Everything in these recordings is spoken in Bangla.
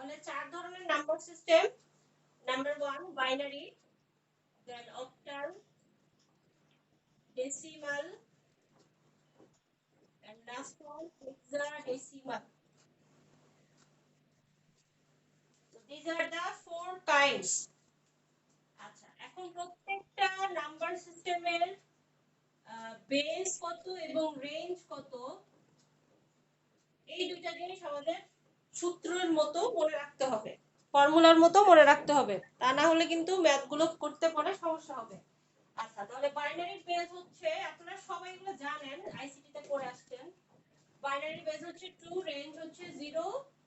তাহলে চার ধরনের number system. Number 1 binary, then octal, decimal, and last one hexadecimal. So these are the four kinds. আচ্ছা, এখন প্রত্যেকটা নাম্বার সিস্টেমের বেস কত এবং রেঞ্জ কত, এই দুইটা জিনিস আমাদের সূত্রের মতো মনে রাখতে হবে, ফর্মুলার মতো মনে রাখতে হবে, তা না হলে কিন্তু ম্যাথ গুলো করতে পরে সমস্যা হবে। আচ্ছা, তাহলে বাইনারি বেস হচ্ছে, আপনারা সবাই এগুলো জানেন, আইসিটি তে পড়ে আসছেন। বাইনারি বেস হচ্ছে 2, রেঞ্জ হচ্ছে 0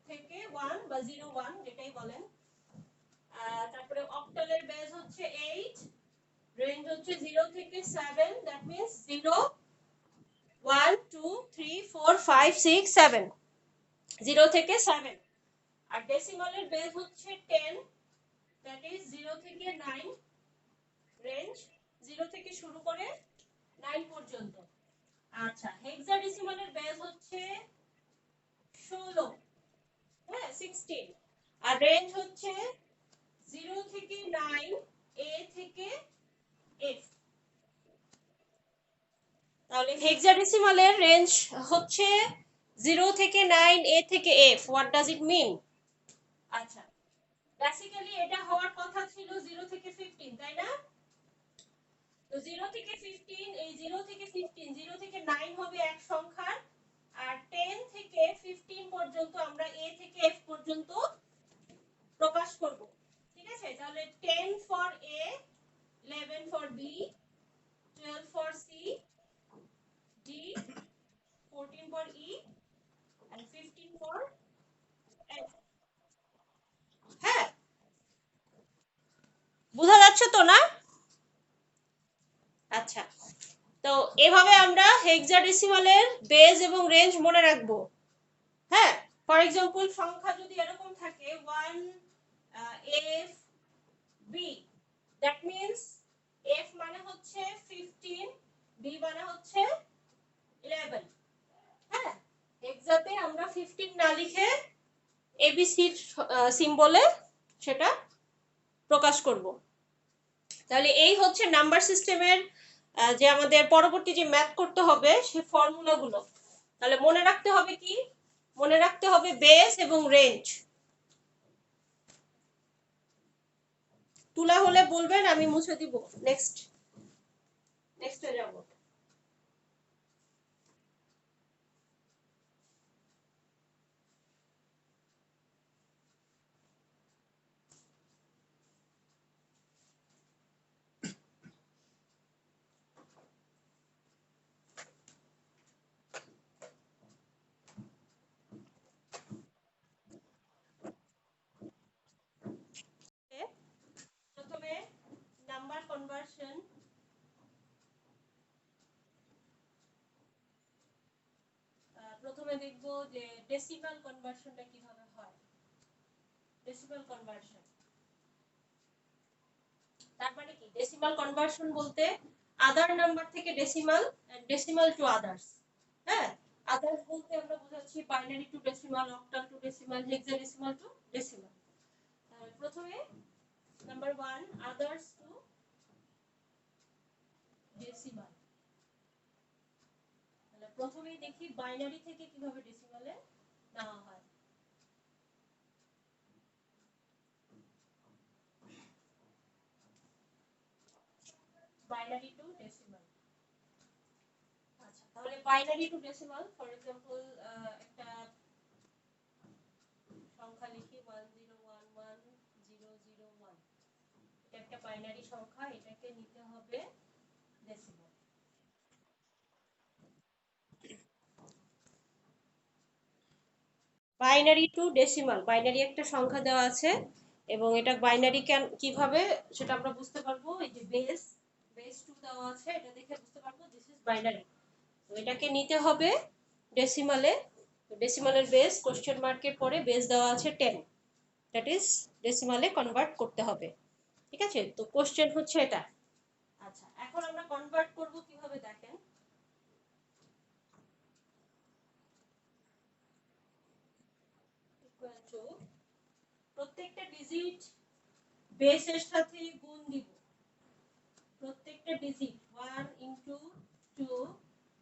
থেকে 1 বা 0 1 যেটাই বলেন। তারপরে অক্টালের বেস হচ্ছে 8, রেঞ্জ হচ্ছে 0 থেকে 7, দ্যাট মিন্স 0 1 2 3 4 5 6 7, 0 থেকে 7। আর ডেসিমালের বেস হচ্ছে 10, দ্যাট ইজ 0 থেকে 9, রেঞ্জ 0 থেকে শুরু করে 9 পর্যন্ত। আচ্ছা, হেক্সাডেসিমালের বেস হচ্ছে 16, হ্যাঁ 16, আর রেঞ্জ হচ্ছে 0 থেকে 9, এ থেকে এফ। তাহলে হেক্সাডেসিমালের রেঞ্জ হচ্ছে 0 থেকে 9, এ থেকে এফ। হোয়াট ডাজ ইট মিন? আচ্ছা, বেসিক্যালি এটা হওয়ার কথা ছিল 0 থেকে 15, তাই না? তো 0 থেকে 15, এই 0 থেকে 15, 0 থেকে 9 হবে এক সংখ্যার, আর 10 থেকে 15 পর্যন্ত আমরা এ থেকে এফ পর্যন্ত প্রকাশ করব। ঠিক আছে, তাহলে 10 for A, 11 for B, 12 for C, D, 14 for E, and 15 for F. হ্যাঁ, বোঝা যাচ্ছে তো না? আচ্ছা, তো এভাবে আমরা হেক্সাডেসিমালের বেস এবং রেঞ্জ মনে রাখবো। হ্যাঁ, ফর এক্সাম্পল সংখ্যা যদি এরকম থাকে 1 F B, that means F মানে হচ্ছে 15, বি মানে হচ্ছে 11। হ্যাঁ, হেক্সাতে আমরা 15 না লিখে এবিসির সিম্বলে সেটা প্রকাশ করব। তাহলে এই হচ্ছে নাম্বার সিস্টেমের যে আমাদের পরবর্তী যে ম্যাথ করতে হবে সেই ফর্মুলাগুলো। তাহলে মনে রাখতে হবে কি? মনে রাখতে হবে বেস এবং রেঞ্জ। তুলা হলে বলবেন, আমি মুছে দিব। নেক্সটে যাব। প্রথমে নাম্বার কনভার্সন। প্রথমে দেখব যে ডেসিমাল কনভার্সনটা কিভাবে হয়। ডেসিমাল কনভার্সন তার মানে কি? ডেসিমাল কনভার্সন বলতে আদার নাম্বার থেকে decimal and decimal to others. হ্যাঁ, আদার্স বলতে আমরা বোঝাচ্ছি binary to decimal, octal to decimal, hexadecimal to decimal. তাহলে প্রথমে নাম্বার 1 আদার্স টু ডেসিমাল। তাহলে প্রথমেই দেখি বাইনারি থেকে কিভাবে ডেসিমালে নেওয়া হয়। Binary to decimal. আচ্ছা, তাহলে binary to decimal, for example একটা সংখ্যা লিখি 10110001। এটা একটা বাইনারি সংখ্যা, এটাকে নিতে হবে decimal. Binary to decimal, binary একটা সংখ্যা দেওয়া আছে এবং এটা বাইনারি কিভাবে সেটা আমরা বুঝতে পারবো। এই যে বেস 2 দেওয়া আছে, এটা দেখে বুঝতে পারবো দিস ইজ বাইনারি। তো এটাকে নিতে হবে ডেসিমালে। ডেসিমালের বেস কোশ্চেন মার্কের পরে বেস দেওয়া আছে 10, দ্যাট ইজ ডেসিমালে কনভার্ট করতে হবে। ঠিক আছে, তো কোশ্চেন হচ্ছে এটা। আচ্ছা, এখন আমরা কনভার্ট করব কিভাবে দেখেন। ইকুয়াল টু প্রত্যেকটা ডিজিট বেসের সাথে গুণ দিব, প্রত্যেকটা digit 1 into 2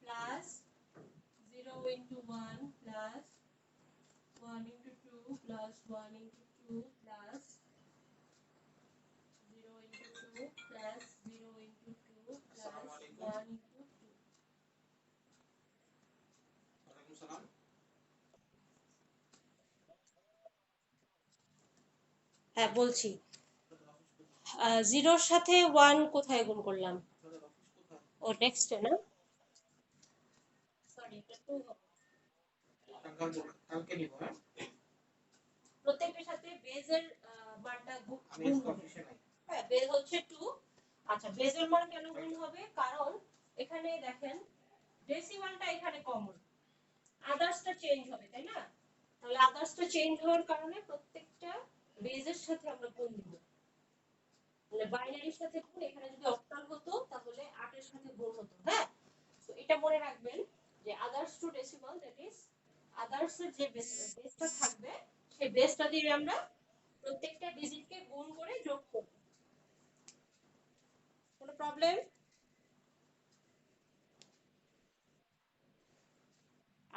plus 0 into 1 plus 1 into 2 plus 1 into 2 plus 0 into 2 plus 0 into 2 plus 1 into 2। ওয়ালাইকুম সালাম। হ্যাঁ বলছি, 0 এর সাথে 1 কোথায় গুণ করলাম? ও নেক্সটে না, সরি এটা 2 হবে। কালকে নিব। হ্যাঁ, প্রত্যেকটার সাথে বেজের মানটা গুণ হবে। হ্যাঁ বেজ হচ্ছে 2। আচ্ছা বেজের মান কেন গুণ হবে? কারণ এখানে দেখেন ডেসিমালটা এখানে কমন, আদার্সটা চেঞ্জ হবে তাই না? তাহলে আদার্সটা চেঞ্জ হওয়ার কারণে প্রত্যেকটা বেজের সাথে আমরা গুণ দিব। মানে বাইনারির সাথে গুণ, এখানে যদি অক্টাল হতো তাহলে 8 এর সাথে গুণ হতো। হ্যাঁ, তো এটা মনে রাখবেন যে others to decimal, that is others এর যে বেসটা থাকবে সেই বেসটা দিয়ে আমরা প্রত্যেকটা ডিজিটকে গুণ করে যোগ করব। কোনো প্রবলেম?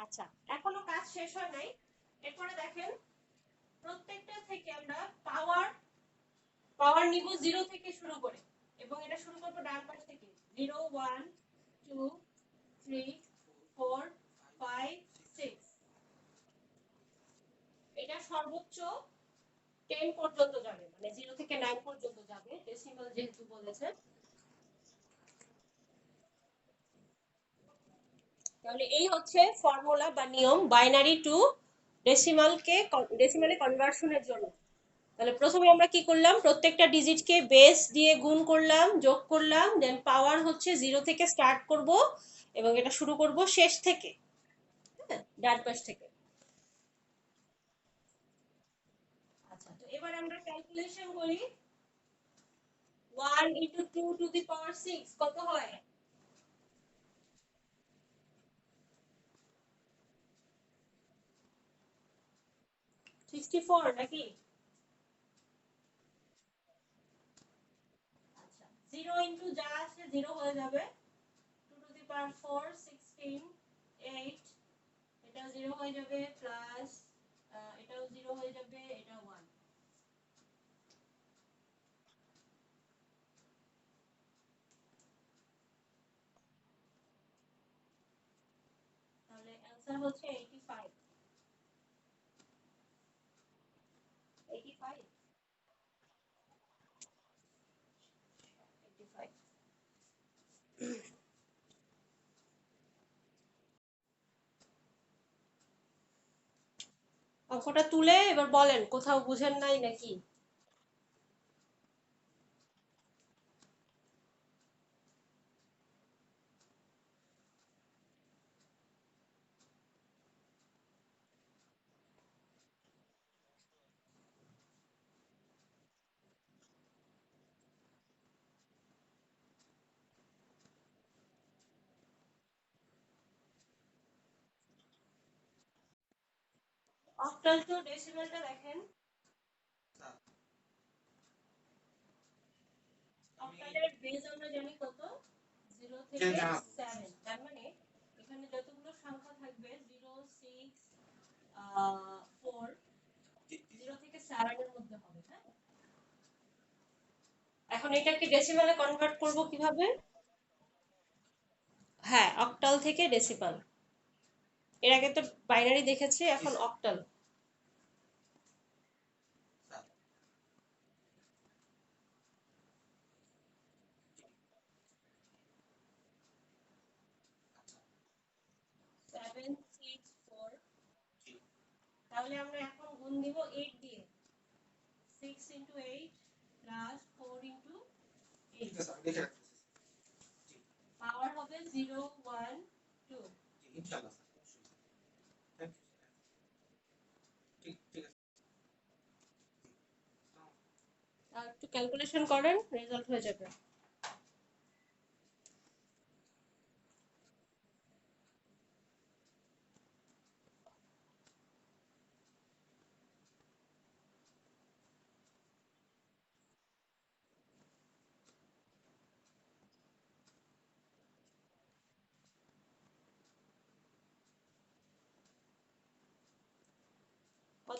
আচ্ছা এখনো কাজ শেষ হয় নাই। এরপরে দেখেন প্রত্যেকটা থেকে আমরা পাওয়ার পাওয়ার নিব 0 থেকে শুরু করে, এবং এটা শুরু করব ডান পাশ থেকে। 0 1 2 3 4 5 6, এটা সর্বোচ্চ 10 পর্যন্ত যাবে, মানে 0 থেকে 9 পর্যন্ত যাবে ডেসিমাল যেহেতু বলেছে। তাহলে এই হচ্ছে ফর্মুলা বা নিয়ম বাইনারি টু ডেসিমালে কনভার্সনের জন্য। তাহলে প্রথমে আমরা কি করলাম, প্রত্যেকটা ডিজিটকে বেস দিয়ে গুণ করলাম, যোগ করলাম, দেন পাওয়ার হচ্ছে 0 থেকে স্টার্ট করব এবং এটা শুরু করব শেষ থেকে, হ্যাঁ ডান পাশ থেকে। আচ্ছা তো এবার আমরা ক্যালকুলেশন করি। 1 ইনটু 2 টু দি পাওয়ার 6 কত হয়? 64 নাকি? আচ্ছা 0 ইনটু যা আছে 0 হয়ে যাবে, 2 টু দি পাওয়ার 4 16 8, এটাও 0 হয়ে যাবে, প্লাস এটাও 0 হয়ে যাবে, এটা 1। তাহলে অ্যানসার হচ্ছে 85। 85 85। অঙ্কটা তুলে এবার বলেন কোথাও বুঝেন নাই নাকি? অক্টাল টু ডেসিমালটা দেখেন। অক্টালের বেস আমরা জানি কত, 0 থেকে 7। তার মানে এখানে যতগুলো সংখ্যা থাকবে 0 6 4, 0 থেকে 7 এর মধ্যে হবে। হ্যাঁ, এখন এটাকে ডেসিমালে কনভার্ট করব কিভাবে? হ্যাঁ অক্টাল থেকে ডেসিমাল। এর আগে তো বাইনারি দেখেছি, এখন অক্টাল। সেভেন সিক্স ফোর, তাহলে আমরা এখন গুণ দিব 8 দিয়ে। 6 ইনটু 8 প্লাস 4 ইনটু 8, পাওয়ার হবে 0 1 2। ইনশাআল্লাহ আর একটু ক্যালকুলেশন করেন, রেজাল্ট হয়ে যাবে।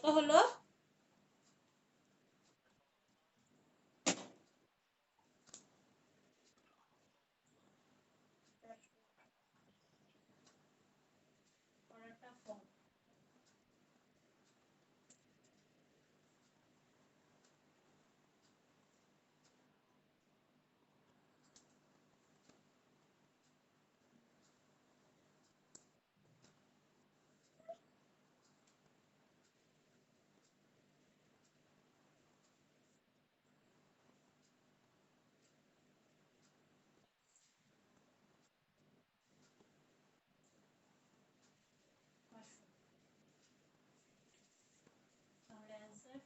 কত হলো? তাহলে অ্যান্সার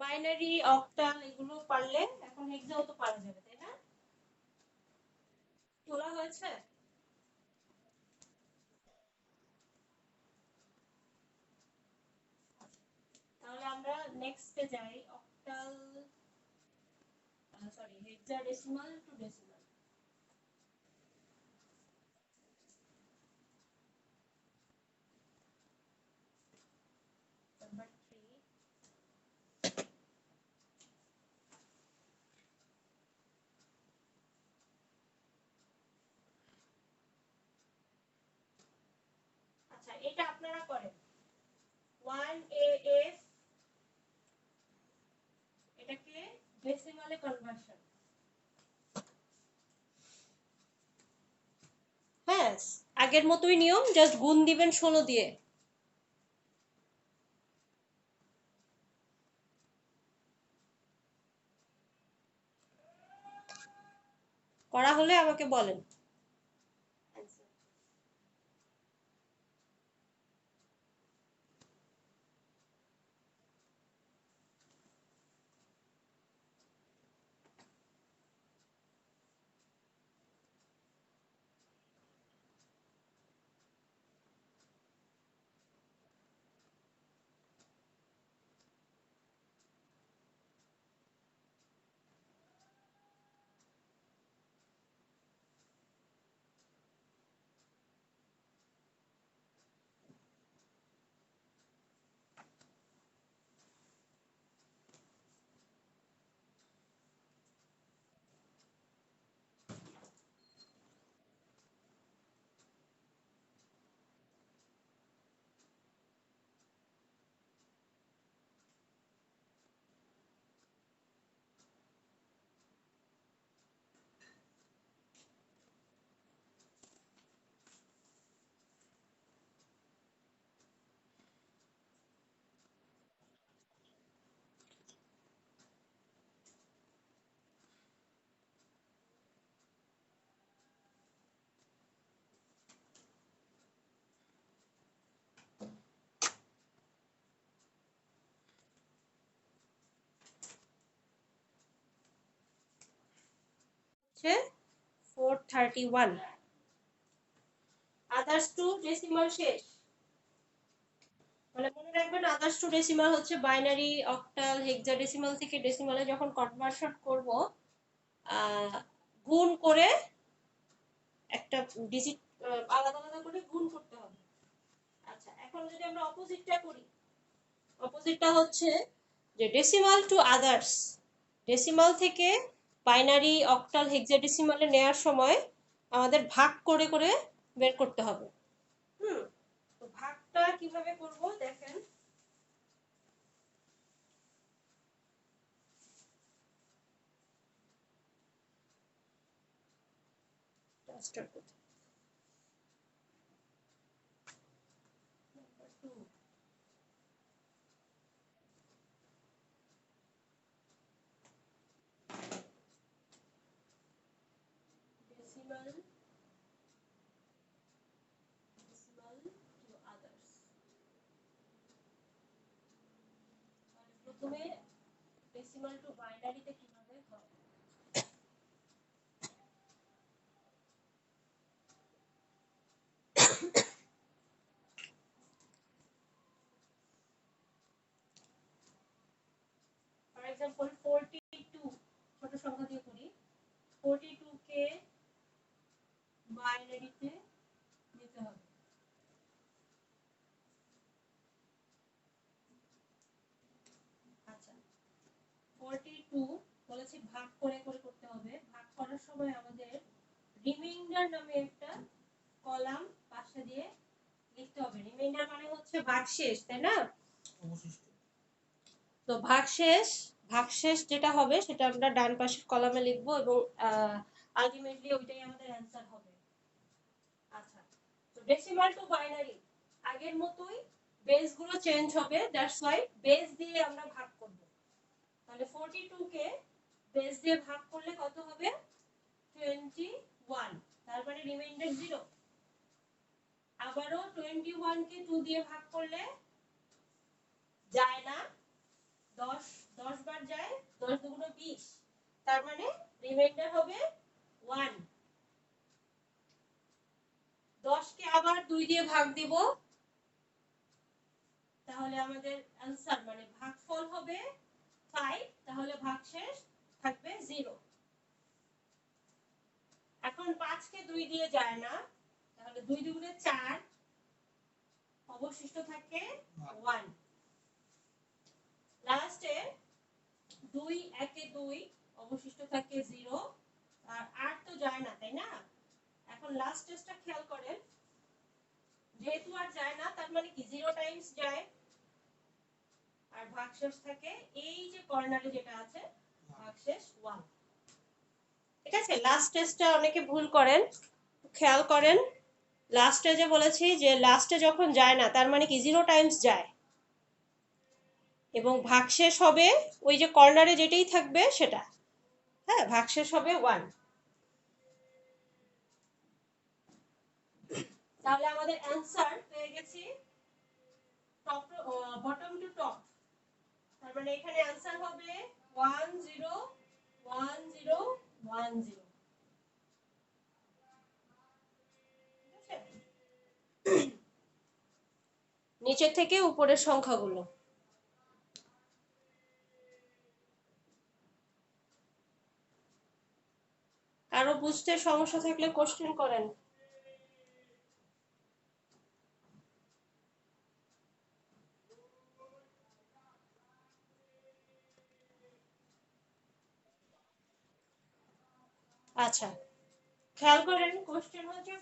বাইনারি অক্টাল এগুলো পারলে এখন হেক্সাও তো পারা যাবে, তাই না? তোলা হয়েছে? তাহলে আমরা নেক্সটে যাই, octal sorry hexadecimal to decimal. Number 3। আচ্ছা, এটা আপনারা করেন 1AF, এটাকে ডেসিমালে কনভার্সন। হ্যাঁ, আগের মতোই নিয়ম, জাস্ট গুণ দিবেন 16 দিয়ে। করা হলে আমাকে বলেন। হচ্ছে 431। আদার্স টু ডেসিমাল শেষ, মানে মনে রাখবেন আদার্স টু ডেসিমাল হচ্ছে বাইনারি অক্টাল হেক্সাডেসিমাল থেকে ডেসিমালে যখন কনভার্সন করব, গুণ করে একটা ডিজিট আলাদা আলাদা করে গুণ করতে হবে। আচ্ছা, এখন যদি আমরা অপোজিটটা করি, অপোজিটটা হচ্ছে যে ডেসিমাল টু আদার্স, ডেসিমাল থেকে বাইনারি অক্টাল হেক্সাডেসিমালে নেয়ার সময় আমাদের ভাগ করে করে বের করতে হবে। তো ভাগটা কিভাবে করব দেখেন। স্টার্ট করতে number 2, decimal decimal to others. প্রথমে ডেসিমাল টু বাইনারিতে কিভাবে হয়। ফর এক্সাম্পল 42 সংখ্যা দিয়ে করি 42 কে বাইনারিতে নিতে হবে। আচ্ছা 42 বলেছি ভাগ করে করে করতে হবে। ভাগ করার সময় আমাদের রিমাইন্ডার নামে একটা কলাম পাশে দিয়ে লিখতে হবে। রিমাইন্ডার মানে হচ্ছে ভাগশেষ, তাই না? অবশিষ্ট। তো ভাগশেষ যেটা হবে সেটা আমরা ডান পাশের কলামে লিখব এবং আলটিমেটলি ওইটাই আমাদের অ্যানসার হবে। আচ্ছা তো ডেসিমাল টু বাইনারি আগের মতোই বেস গুলো চেঞ্জ হবে, দ্যাটস ওয়াই বেস দিয়ে আমরা ভাগ করব। তাহলে 42 কে বেস দিয়ে ভাগ করলে কত হবে 21, তার মানে রিমাইন্ডার 0। আবারো 21 কে 2 দিয়ে ভাগ করলে যায় না, 10 বার যায়, 10 দুগুণ 20, তার মানে রিমাইন্ডার হবে 1। 10 কে আবার 2 দিয়ে ভাগ দিব, তাহলে আমাদের आंसर মানে ভাগফল হবে 5, তাহলে ভাগশেষ থাকবে 0। এখন 5 কে 2 দিয়ে যায় না, তাহলে 2 দুগুণে 4, অবশিষ্ট থাকে 1। লাস্টে 2 1 এ 2, অবশিষ্ট থাকে 0, আর 8 তো যায় না, তাই না? এখন লাস্ট টেস্টটা খেয়াল করেন, যেহেতু আর যায় না তার মানে কি 0 টাইমস যায়, আর ভাগশেষ থাকে এই যে কর্নারে যেটা আছে ভাগশেষ 1। ঠিক আছে, লাস্ট টেস্টটা অনেকে ভুল করেন, খেয়াল করেন। লাস্টে যে বলেছি যে লাস্টে যখন যায় না তার মানে কি 0 টাইমস যায়, এবং ভাগশেষ হবে ওই যে কর্নারে যেটাই থাকবে সেটা। হ্যাঁ, ভাগশেষ হবে 1। তাহলে আমাদের অ্যানসার পেয়ে গেছি টপ বটম টু টপ, তার মানে এখানে অ্যানসার হবে 1 0 1 0 1 0। নিচে থেকে উপরের সংখ্যাগুলো। আরো বুঝতে সমস্যা থাকলে কোশ্চেন করেন। আচ্ছা খেয়াল করেন, কোশ্চেন হচ্ছে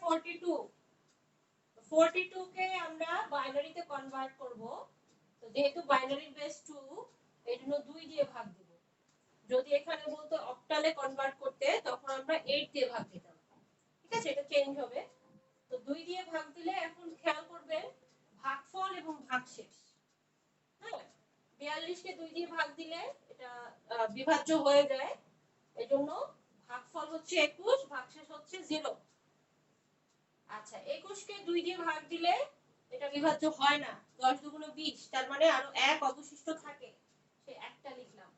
42 কে আমরা বাইনারিতে কনভার্ট করব। তো যেহেতু বাইনারি বেস 2, এজন্য 2 দিয়ে ভাগ দেব। যদি এখানে বলতো অক্টালে কনভার্ট করতে, তখন আমরা 8 দিয়ে ভাগ দিতাম। ঠিক আছে, এটা চেঞ্জ হবে। তো 2 দিয়ে ভাগ দিলে এখন খেয়াল করবেন ভাগফল এবং ভাগশেষ। হ্যাঁ, 42 কে 2 দিয়ে ভাগ দিলে এটা বিভাজ্য হয়ে যায়, এজন্য ভাগফল হচ্ছে 21, ভাগশেষ হচ্ছে 0। আচ্ছা 21 কে 2 দিয়ে ভাগ দিলে এটা বিভাজ্য হয় না, 10 দুগুণ 20, তার মানে আরো 1 অবশিষ্ট থাকে, সে একটা লিখলাম।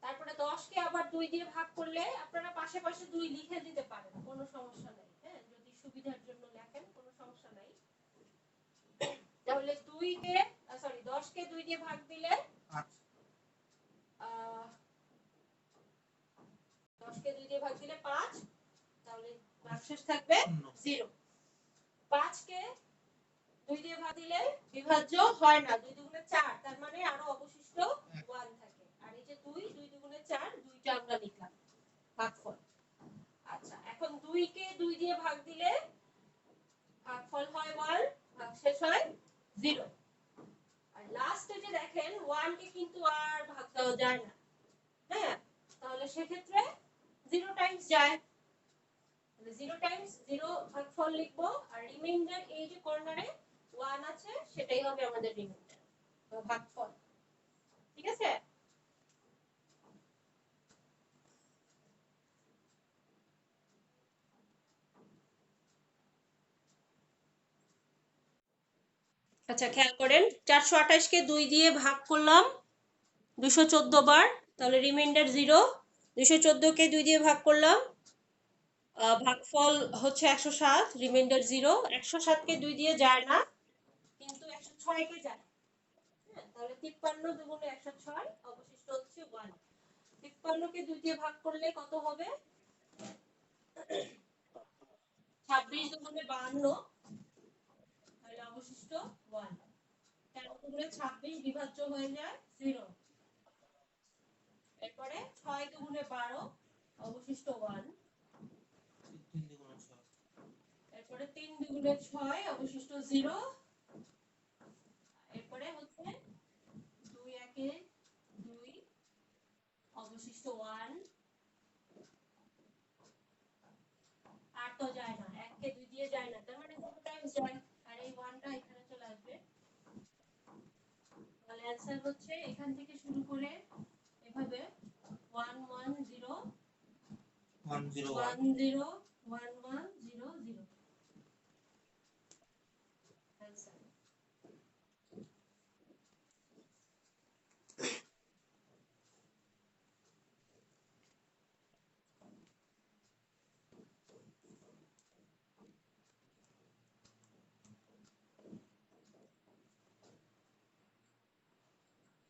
তারপরে 10 কে আবার 2 দিয়ে ভাগ করলে আপনারা পাশে পাশে 2 লিখে দিতে পারেন, কোনো সমস্যা নাই। হ্যাঁ, যদি সুবিধার জন্য লেখেন কোনো সমস্যা নাই। তাহলে 2 কে 10 কে 2 দিয়ে ভাগ দিলে 10 কে 2 দিয়ে ভাগ দিলে 5, তাহলে ভাগশেষ থাকবে 0। 5 কে 2 দিয়ে ভাগ দিলে বিভাজ্য হয় না, 2 দুগুণে 4, তার মানে আরো অবশিষ্ট 1 থাকে। আর এই যে 2 দুগুণে 4, দুইটা আমরা লিখলাম ভাগফল। আচ্ছা এখন 2 কে 2 দিয়ে ভাগ দিলে ভাগফল হয় 1, ভাগশেষ হয় 0। আর লাস্টে যে দেখেন 1 কে কিন্তু আর ভাগ দেওয়া যায় না। হ্যাঁ, তাহলে সেক্ষেত্রে 0 টাইমস যায়, তাহলে 0 টাইমস 0 ভাগফল লিখবো, আর রিমাইন্ডার এই যে কর্নারে 1 আছে সেটাই হবে আমাদের রিমাইন্ডার ভাগফল। ঠিক আছে, আচ্ছা খেয়াল করেন 428 কে 2 দিয়ে ভাগ করলাম 214 বার, তাহলে রিমাইন্ডার 0। 214 কে 2 দিয়ে ভাগ করলাম, ভাগফল হচ্ছে 107, রিমাইন্ডার 0। 107 কে 2 দিয়ে যায় না, কিন্তু 106 কে যায়। হ্যাঁ, তাহলে 53 দুগুণে 106, অবশিষ্ট হচ্ছে 1। 56 কে 2 দিয়ে ভাগ করলে কত হবে? 26 দুগুণে 52, তাহলে অবশিষ্ট 1। 13 দুগুণে 26 বিভাজ্য হয়ে যায় 0। এরপরে 6 দুগুণে 12, অবশিষ্ট 1। এরপরে 3 দুগুণে 6, অবশিষ্ট 0। এরপরে হচ্ছে 2 একে 2, অবশিষ্ট 1। আর তো যায় না, 1 কে 2 দিয়ে যায় না, তার মানে 0 টাইমস যায়, আর এই 1 টা এখানে চলে আসবে। তাহলে অ্যানসার হচ্ছে এখান থেকে শুরু করে এভাবে 1 1 0 1 0 1 0 1 1 0 0। অ্যানসার।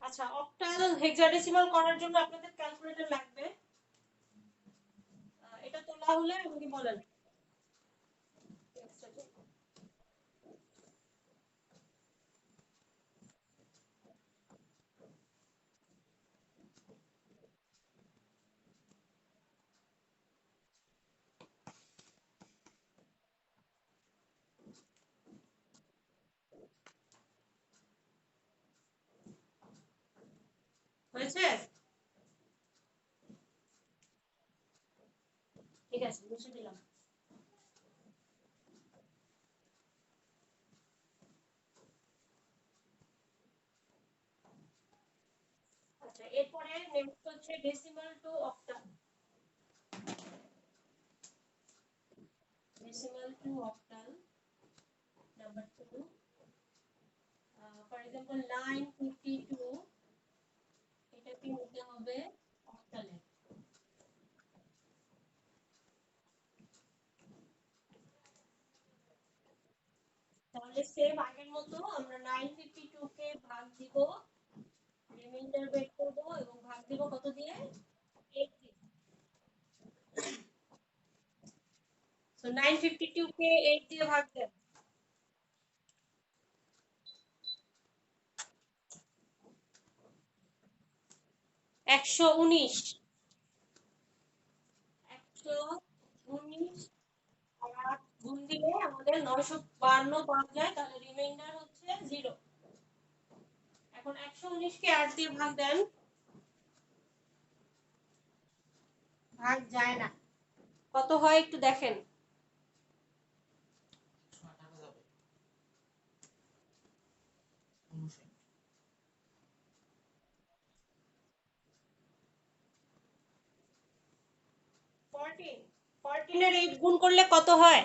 আচ্ছা, অক্টাল হেক্সাডেসিমাল করার জন্য আপনাদের ক্যালকুলেটর লাগবে। এটা তোলা হলে আমাকে বলেন। হয়েছে? ঠিক আছে, মুছে দিলাম। আচ্ছা, এরপরে নেক্সট হচ্ছে decimal two octal. Decimal two octal number 2। For example 952, এটাকে নিতে হবে অক্টালে। তাহলে সেম আগের মতো আমরা 952 কে ভাগ দিব, রিমাইন্ডার বের করব এবং ভাগ দিব কত দিয়ে? 8 দিয়ে। সো 952 কে 8 দিয়ে ভাগ দেন। 119। 119 আর 8 গুণ দিলে আমাদের 952 পাওয়া যায়, তাহলে রিমাইন্ডার হচ্ছে 0। এখন 119 কে 8 দিয়ে ভাগ দেন। ভাগ যায় না, কত হয় একটু দেখেন। 14। 14 এর 8 গুণ করলে কত হয়?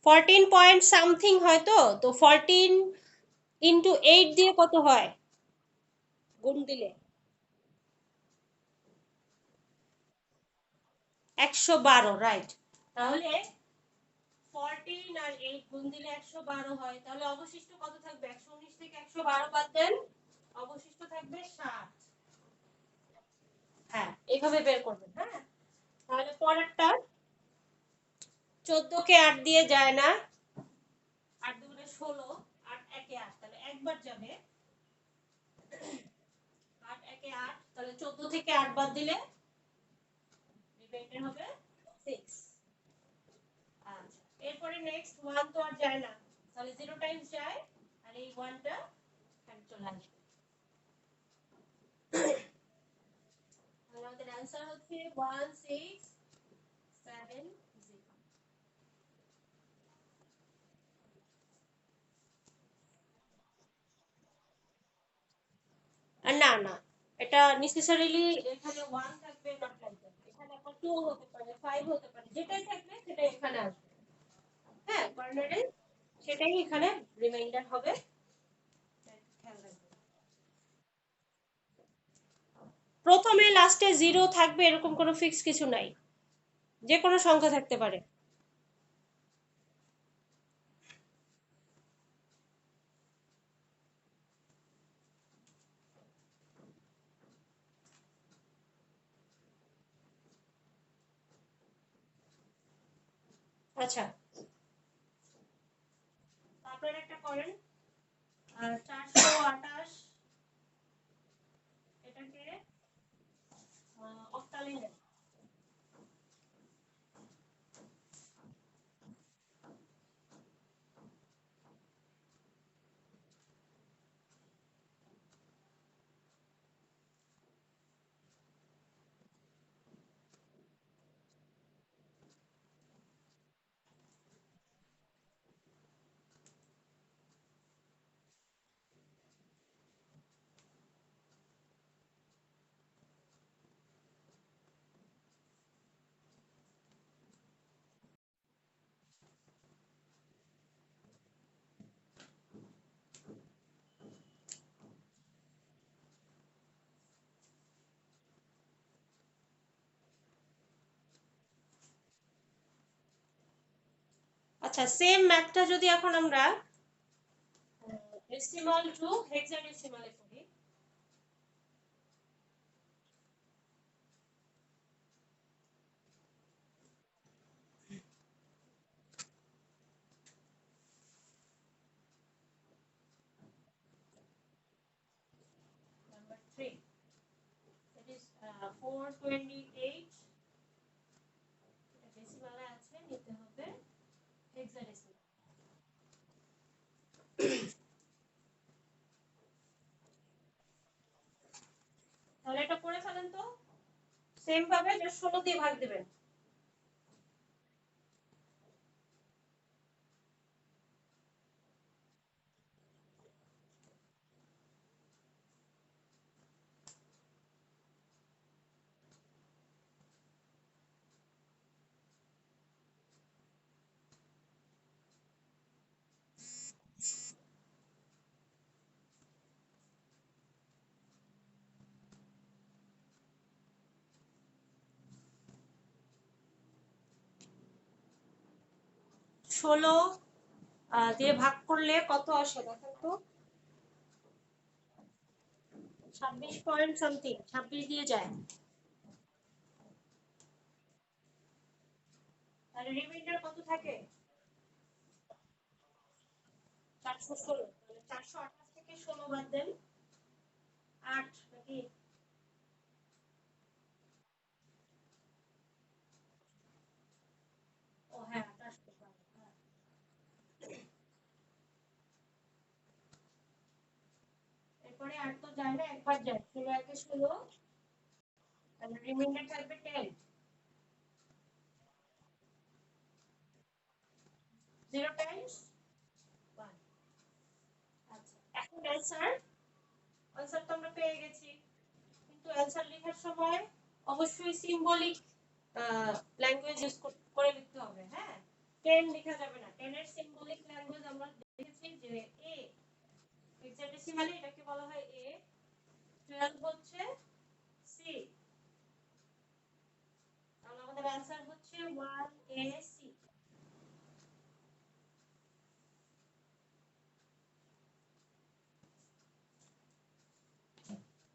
14 পয়েন্ট সামথিং হয় তো 14 ইন্টু 8 দিয়ে কত হয় গুণ দিলে? 112, রাইট। তাহলে 14 আর 8 গুণ দিলে 112 হয়, তাহলে অবশিষ্ট কত থাকবে? 119 থেকে 112 বাদ দেন, অবশিষ্ট থাকবে 7। হ্যাঁ, এইভাবে বের করবেন। হ্যাঁ, তাহলে পরেরটা 14 কে 8 দিয়ে যায় না, 8 দুগুণে 16, 8 একে 8, তাহলে একবার যাবে। 8 একে 8, তাহলে 14 থেকে 8 বাদ দিলে রিমাইন্ডার হবে 6। আচ্ছা, এরপরে নেক্সট 1 তো আর যায় না, তাহলে 0 টাইমস যায়, আর এই 1 টা এখানে চলে আসবে। তাহলে আমাদের অ্যানসার হচ্ছে 1670। আর না না, এটা নেসেসারিলি এখানে 1 থাকবে, নট লাইক দ্যাট। এখানে আপনার 2 হতে পারে, 5 হতে পারে, যেটাই থাকবে সেটাই এখানে আসবে। হ্যাঁ, কর্নারে সেটাই এখানে রিমাইন্ডার হবে। খেয়াল রাখবেন। প্রথমে লাস্টে 0 থাকবে এরকম কোনো ফিক্স কিছু নাই, যে কোনো সংখ্যা থাকতে পারে। আচ্ছা, আপনারা একটা করেন, 428 এটাকে অক্টালে নেন। আচ্ছা, সেম ম্যাথটা যদি এখন আমরা ডেসিমাল টু হেক্সাডেসিমালে করি, নাম্বার 3 that is 428, এটা ডেসিমালে আছে, নিতে হবে হেক্সাডেসিমাল। তাহলে এটা করে ফেলেন তো, সেম ভাবে 16 দিয়ে ভাগ দিবেন। ষোলো দিয়ে ভাগ করলে কত আসে দেখেন তো, 26 পয়েন্ট সামথিং, 26 দিয়ে যায়। তাহলে রিমাইন্ডার কত থাকে? 416। তাহলে 428 থেকে 16 বাদ দেন, 8 নাকি? ও হ্যাঁ, 28 হ্যাঁ। এরপরে 8 তো যায় না, একবার যায়, 16 একে 16, তাহলে রিমাইন্ডার থাকবে 10, 0 টাইমস 1। আচ্ছা, এখন অ্যান্সার তো আমরা পেয়ে গেছি, কিন্তু অ্যান্সার লেখার সময় অবশ্যই সিম্বলিক ল্যাঙ্গুয়েজ ইউজ করে লিখতে হবে। হ্যাঁ, 10 লেখা যাবে না, 10 এর সিম্বলিক ল্যাঙ্গুয়েজ আমরা দেখেছি যে এ, হেক্সাডেসিমালে এটাকে বলা হয় এ, 12 হচ্ছে সি, তাহলে আমাদের অ্যান্সার হচ্ছে 1AC।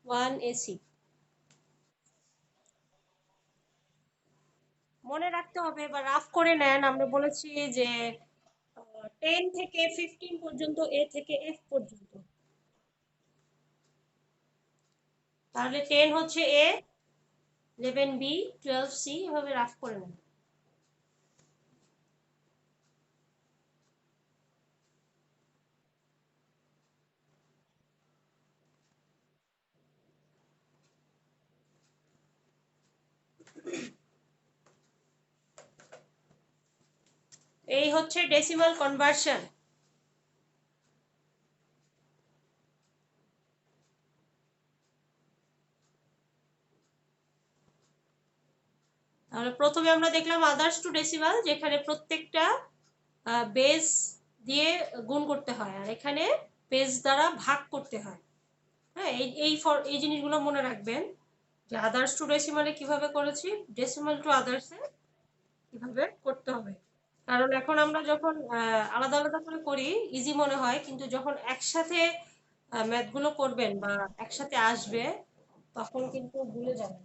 1AC মনে রাখতে হবে, বা রাফ করে নেন। আমরা বলেছি যে 10 থেকে 15 পর্যন্ত, এ থেকে এফ পর্যন্ত, তাহলে 10 হচ্ছে এ, 11 বি, 12 সি, এভাবে রাফ করে নেন। এই হচ্ছে ডেসিমাল কনভার্সন। তাহলে প্রথমে আমরা দেখলাম আদার্স টু ডেসিমাল, যেখানে প্রত্যেকটা বেস দিয়ে গুণ করতে হয়, আর এখানে বেস দ্বারা ভাগ করতে হয়। হ্যাঁ, এই জিনিসগুলো মনে রাখবেন যে আদার্স টু ডেসিমালে কিভাবে করেছি, ডেসিমাল টু আদার্সে কিভাবে করতে হবে। কারণ এখন আমরা যখন আলাদা আলাদা করে করি ইজি মনে হয়, কিন্তু যখন একসাথে ম্যাথগুলো করবেন বা একসাথে আসবে, তখন কিন্তু ভুলে যাবেন।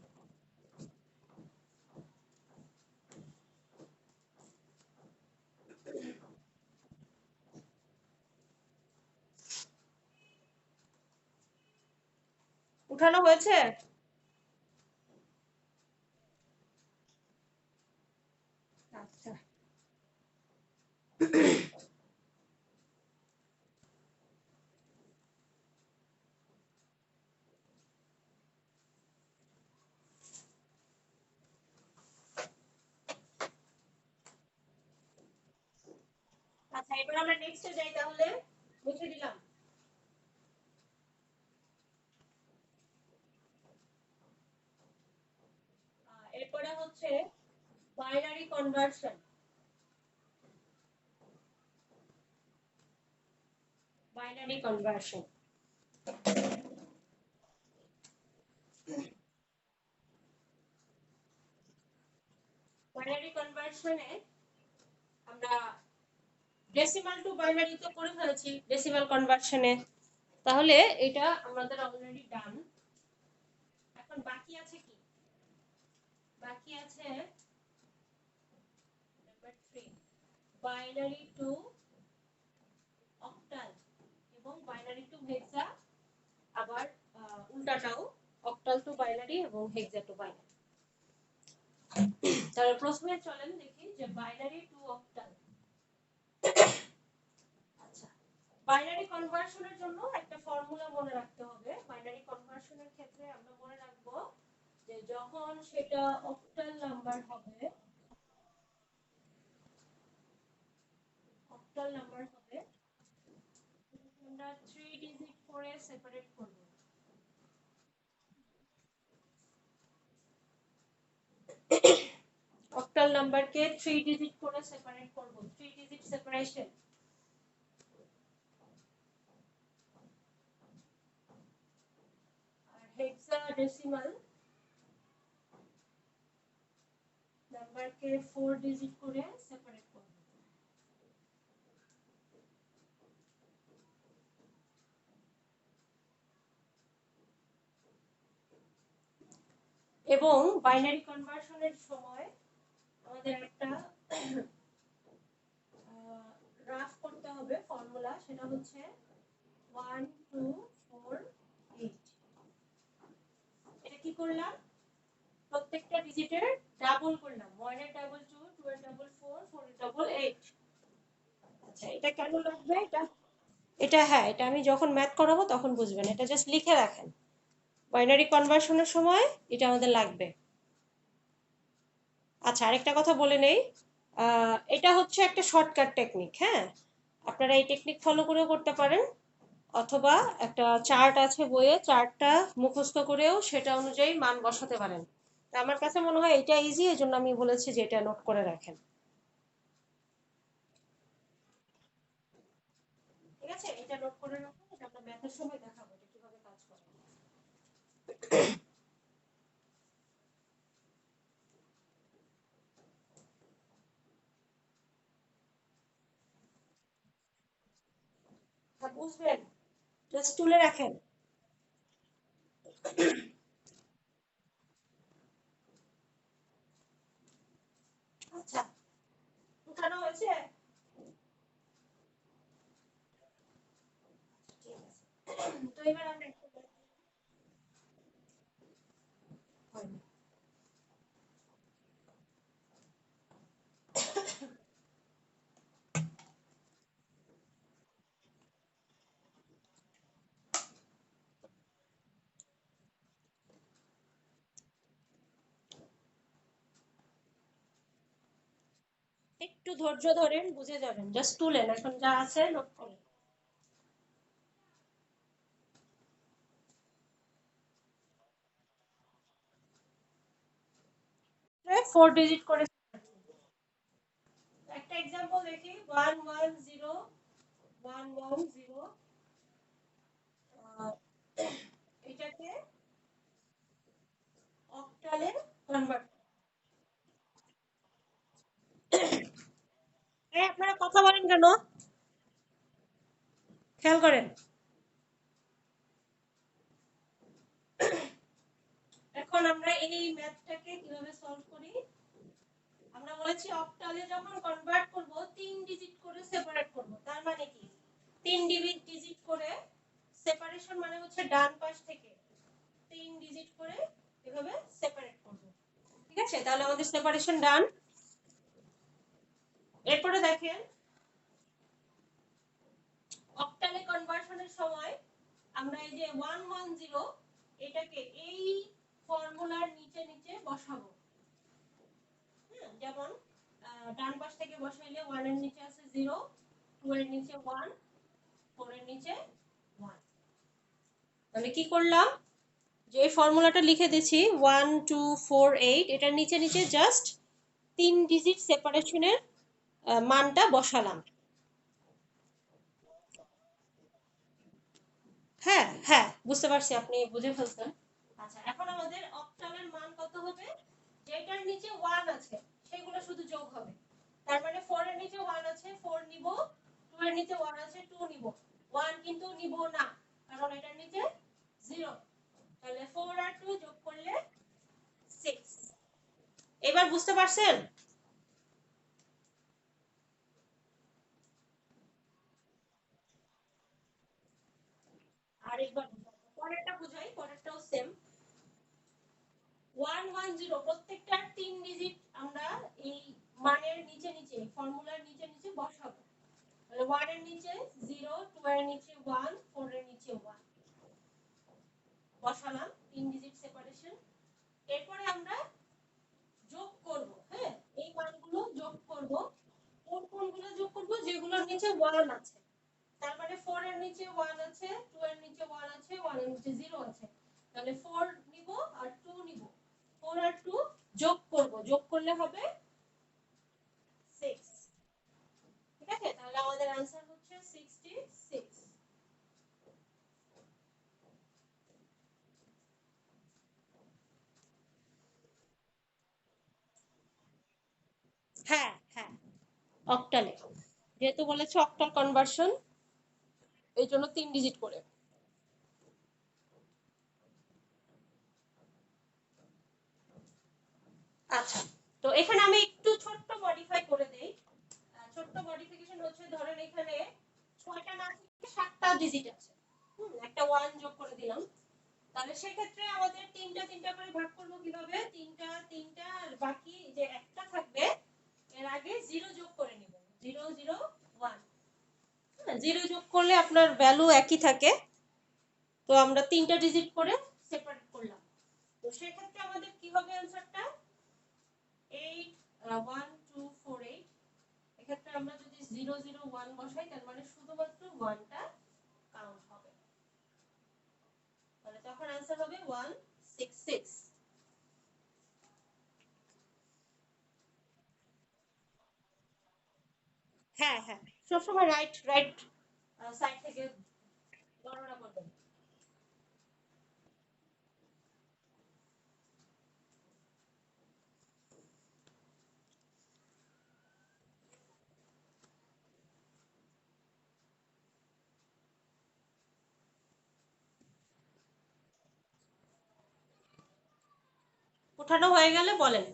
উঠানো হয়েছে? আচ্ছা আচ্ছা, এবার আমরা নেক্সটে যাই তাহলে। মুছে দিলাম। এরপরে হচ্ছে binary conversion. Binary conversion binary কনভার্সনে আমরা ডেসিমাল টু বাইনারি তো করে ফেলেছি ডেসিমাল কনভার্সনে, তাহলে এটা আমাদের অলরেডি ডান। এখন বাকি আছে কি? বাকি আছে নাম্বার 3, বাইনারি টু অক্টাল এবং বাইনারি টু হেক্সা, আবার উল্টাটাও অক্টাল টু বাইনারি এবং হেক্সা টু বাইনারি। তাহলে প্রথমে চলেন দেখি যে বাইনারি টু অক্টাল। আচ্ছা, বাইনারি কনভার্সনের জন্য একটা ফর্মুলা মনে রাখতে হবে। বাইনারি কনভার্সনের ক্ষেত্রে আমরা মনে রাখবো যে যখন সেটা অক্টাল নাম্বার হবে, অক্টাল নাম্বার হবে আমরা 3 ডিজিট করে সেপারেট করব। অক্টাল নাম্বারকে 3 ডিজিট করে সেপারেট করব, 3 ডিজিট সেপারেশন। আর হেক্সাডেসিমাল নাম্বারকে 4 ডিজিট করে সেপারেট করব। এবং বাইনারি কনভার্সনের সময় আমাদের একটা রাফ করতে হবে ফর্মুলা, সেটা হচ্ছে 1 2 4 8। এটা কি করলাম? প্রত্যেকটা ডিজিটের ডাবল করলাম। 1 এর ডাবল 2, 2 এর ডাবল 4, 4 এর ডাবল 8। আচ্ছা, এটা কেন লাগবে? এটা হ্যাঁ, এটা আমি যখন ম্যাথ করাবো তখন বুঝবেন, এটা জাস্ট লিখে রাখেন। বাইনারি কনভার্সনের সময় এটা আমাদের লাগবে। আচ্ছা, আরেকটা কথা বলে নেই, এটা হচ্ছে একটা শর্টকাট টেকনিক। হ্যাঁ, আপনারা এই টেকনিক ফলো করেও করতে পারেন, অথবা একটা চার্ট আছে বইয়ে, চার্টটা মুখস্থ করেও সেটা অনুযায়ী মান বসাতে পারেন। তা আমার কাছে মনে হয় এটা ইজি, এই জন্য আমি বলেছি যে এটা নোট করে রাখেন। ঠিক আছে, এটা নোট করে রাখুন, এটা আমরা ম্যাথের সময় দেখাবো এটা কিভাবে কাজ করে। হ্যাঁ, বুঝবেন, জাস্ট তুলে রাখেন। আচ্ছা, উঠানো হয়েছে? ঠিক আছে, তো এবার আমরা হয়নি। একটু ধৈর্য ধরেন, বুঝে যাবেন, জাস্ট তুলেন, এখন যা আছে নোট করেন। 4 ডিজিট করে। একটা এক্সাম্পল দেখি, 110 110, এটাকে অক্টালে কনভার্ট। আপনারা কথা বলেন কেন? খেয়াল করেন। এখন আমরা এই ম্যাথটাকে কিভাবে সলভ করি? আমরা বলেছি অক্টালে যখন কনভার্ট করব 3 ডিজিট করে সেপারেট করব। তার মানে কি? 3 ডিজিট করে সেপারেশন মানে হচ্ছে ডান পাশ থেকে 3 ডিজিট করে এভাবে সেপারেট করব। ঠিক আছে, তাহলে আমাদের সেপারেশন ডান। এরপরে দেখেন অক্টালে কনভার্সনের সময় আমরা এই যে 110 এটাকে এই ফর্মুলার নিচে নিচে বসাবো। যেমন ডান পাশ থেকে বসাইলে 1 এর নিচে আছে 0, 2 এর নিচে 1, 4 এর নিচে 1। তাহলে কি করলাম, যে ফর্মুলাটা লিখে দিয়েছি 1 2 4 8, এটার নিচে নিচে জাস্ট 3 ডিজিট সেপারেশনের মানটা বসালাম। হ্যাঁ হ্যাঁ, বুঝতে পারছি, আপনি বুঝে ফেলছেন। আচ্ছা, এখন আমাদের অক্টালের মান কত হবে, যেটার নিচে 1 আছে সেগুলো শুধু যোগ হবে। তার মানে 4 এর নিচে 1 আছে 4 নিব, 2 এর নিচে 1 আছে 2 নিব, 1 কিন্তু নিব না কারণ এটার নিচে 0। তাহলে 4 আর 2 যোগ করলে 6। এবার বুঝতে পারছেন? আরেকবার পরেরটা বুঝাই, পরেরটাও সেম। 110 প্রত্যেকটার 3 ডিজিট আমরা এই মানের নিচে নিচে ফর্মুলার নিচে নিচে বসাবো। তাহলে 1 এর নিচে 0, 2 এর নিচে 1, 4 এর নিচে 1 বসালাম, 3 ডিজিট সেপারেশন। এরপরে আমরা যোগ করব। হ্যাঁ, এই মানগুলো যোগ করব। কোন কোনগুলো যোগ করব, যেগুলোর নিচে 1 আছে। তার মানে 4 এর নিচে 1 আছে, 2 এর নিচে 1 আছে, 1 এর নিচে 0 আছে। তাহলে 4 নিব আর 2 নিব, 4 আর 2 যোগ করব, যোগ করলে হবে 6। ঠিক আছে, তাহলে আমাদের आंसर হচ্ছে 66। হ্যাঁ হ্যাঁ, অক্টালে, যেহেতু বলেছে অক্টাল কনভার্সন, এই জন্য 3 ডিজিট করে। আচ্ছা, তো এখানে আমি একটু ছোট্ট মডিফাই করে দেই। ছোট্ট মডিফিকেশন হচ্ছে, ধরেন এখানে 6টা না থেকে 7টা ডিজিট আছে, একটা 1 যোগ করে দিলাম। তাহলে সেক্ষেত্রে আমাদের তিনটা তিনটা করে ভাগ করব কিভাবে, তিনটা তিনটা, আর বাকি যে একটা থাকবে এর আগে 0 যোগ করে নিব, 0 0 1। 0 যোগ করলে আপনার ভ্যালু একই থাকে। তো আমরা তিনটা ডিজিট করে সেপারেট করলাম। তো সেক্ষেত্রে আমাদের কি হবে অ্যানসারটা, 8 1 2 4 8। এক্ষেত্রে আমরা যদি 0 0 1 বসাই তার মানে শুধুমাত্র 1টা কাউন্ট হবে। তাহলে তখন অ্যানসার হবে 166। হ্যাঁ হ্যাঁ, সবসময় রাইট রাইট সাইড থেকে গণনা করবেন। উঠানো হয়ে গেলে বলেন।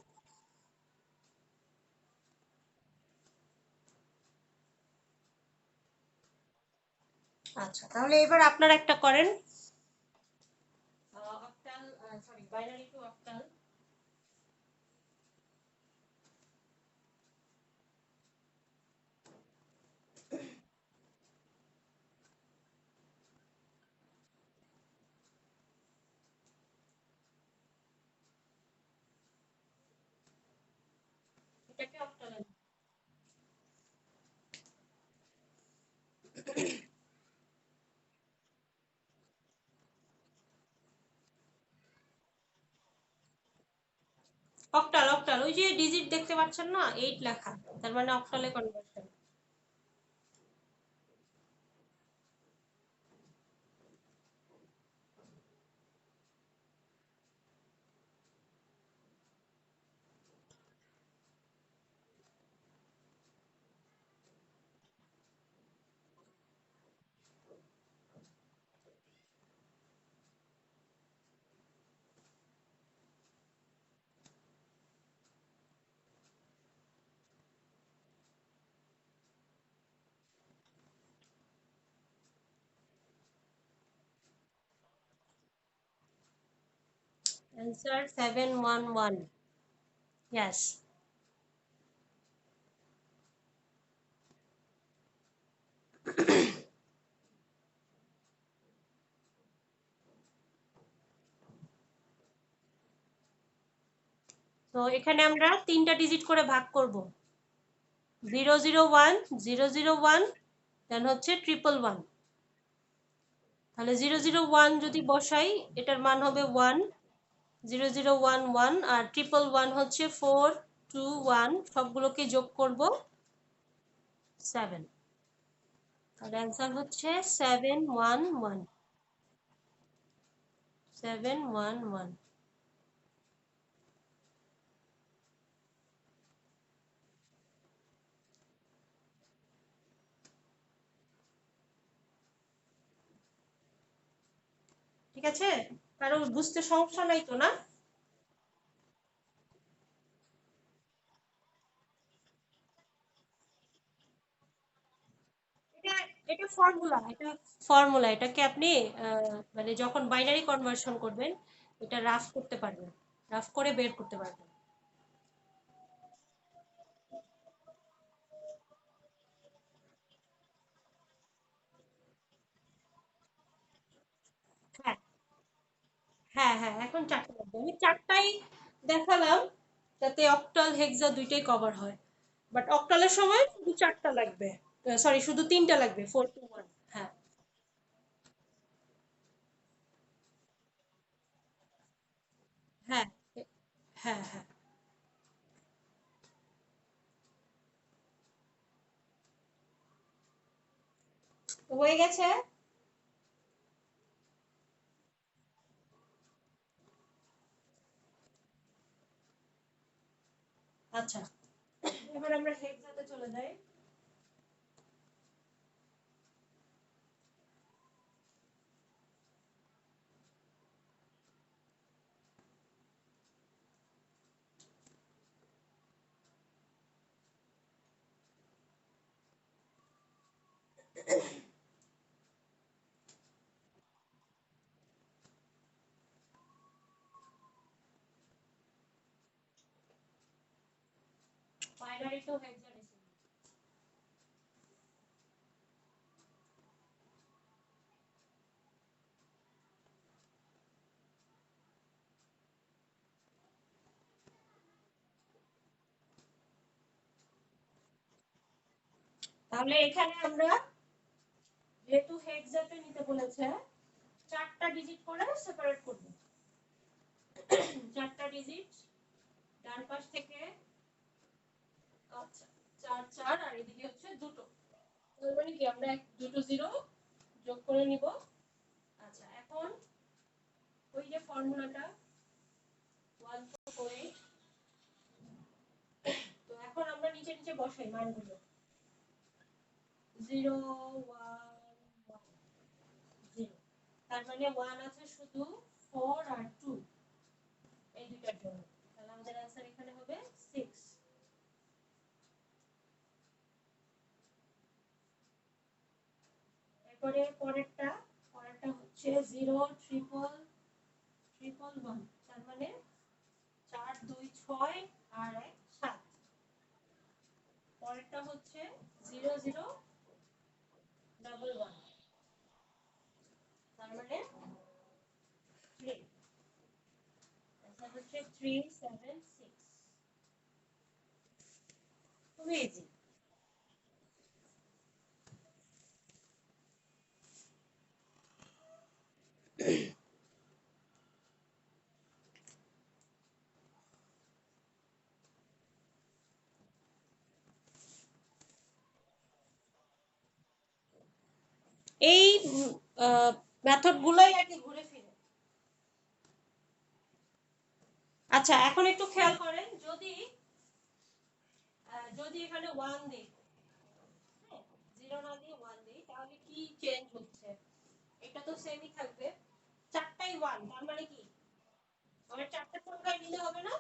আচ্ছা, তাহলে এবার আপনারা একটা করেন, octal, sorry binary to octal. এটাকে অক্টালে, অক্টাল অক্টাল, ওই যে ডিজিট দেখতে পাচ্ছেন না 8 লেখা, তার মানে অক্টালে কনভার্সন। answer 711. Yes. তো এখানে আমরা 3টা ডিজিট করে ভাগ করব। 001 001 দেন হচ্ছে 111। তাহলে 001 যদি বসাই এটার মান হবে 1, 0011, আর 111 হচ্ছে 421, সবগুলোকে যোগ করব 7। তাহলে অ্যান্সার হচ্ছে 711। 711। ঠিক আছে, কারো বুঝতে সমস্যা নাই তো না? এটা এটা ফর্মুলা, এটাকে আপনি মানে যখন বাইনারি কনভার্সন করবেন এটা রাফ করতে পারবেন, রাফ করে বের করতে পারবেন। হ্যাঁ হ্যাঁ হ্যাঁ, এখন চারটা লাগবে, আমি চারটাই দেখালাম যাতে অক্টাল হেক্সা দুইটাই কভার হয়, বাট অক্টালের সময় শুধু চারটা লাগবে, সরি শুধু তিনটা লাগবে, 421। হ্যাঁ হ্যাঁ হ্যাঁ হ্যাঁ। হয়ে গেছে। আচ্ছা, এবার আমরা হেক্সাতে চলে যাই। Binary two hexadecimal. তাহলে এখানে আমরা যেহেতু হেক্সাতে নিতে বলেছে, চারটা ডিজিট করে সেপারেট করব। চারটা ডিজিট ডান পাশ থেকে, আচ্ছা, 4 4, আর এদিকে হচ্ছে দুটো, তার মানে কি আমরা দুটো জিরো যোগ করে নিব। আচ্ছা, এখন ওই যে ফর্মুলাটা 1448, তো এখন আমরা নিচে নিচে বসাই মানগুলো। 0 1 0, তার মানে 1 আছে শুধু 4 আর 2 এই দুইটার জন্য, তাহলে আমাদের आंसर এখানে হবে 6। এরপরে পরেরটা হচ্ছে 0 ট্রিপল ট্রিপল 1, তার মানে 4 2 6 আর 1 7। পরেরটা হচ্ছে 0 0 ডাবল 1, তার মানে 3। অ্যান্সার হচ্ছে 376। খুবই ইজি। এই মেথড গুলোই আর কি ঘুরে ফিরে। আচ্ছা, এখন একটু খেয়াল করেন, যদি যদি এখানে 1 দিই, হ্যাঁ, 0 না দিয়ে 1 দিই, তাহলে কি চেঞ্জ হচ্ছে? এটা তো সেমই থাকবে, চারটাই 1, তার মানে কি আমার চারটা সংখ্যায় নিলে হবে না?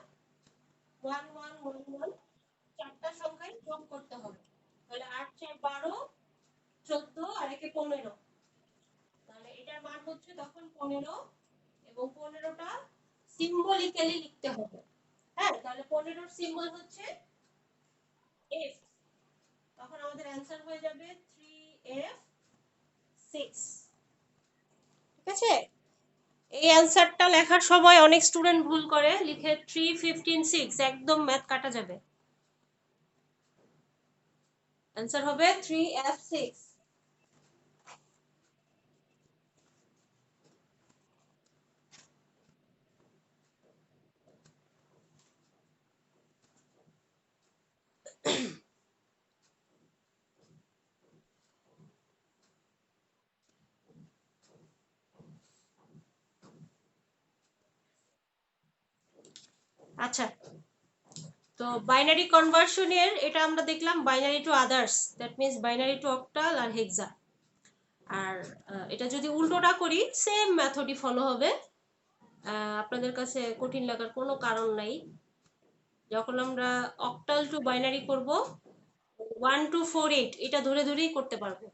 1 1 1 1, চারটা সংখ্যায় যোগ করতে হবে। তাহলে 8 4 12, 14 আর একে 15, তাহলে এটার মান হচ্ছে তখন 15, এবং 15টা সিম্বলিক্যালি লিখতে হবে। হ্যাঁ, তাহলে 15 সিম্বল হচ্ছে f, তখন আমাদের অ্যান্সার হয়ে যাবে 3f6। ঠিক আছে, এই অ্যান্সারটা লেখার সময় অনেক স্টুডেন্ট ভুল করে, লিখে 3 15 6, একদম ম্যাথ কাটা যাবে। অ্যান্সার হবে 3f6। আচ্ছা, তো বাইনারি কনভার্সনের এটা আমরা দেখলাম binary to others, that means binary to octal আর হেক্সা। আর এটা যদি উল্টোটা করি সেম মেথডই ফলো হবে, আপনাদের কাছে কঠিন লাগার কোনো কারণ নাই। যখন আমরা অক্টাল টু বাইনারি করব 1 2 4 8 এটা ধরে ধরেই করতে পারবো।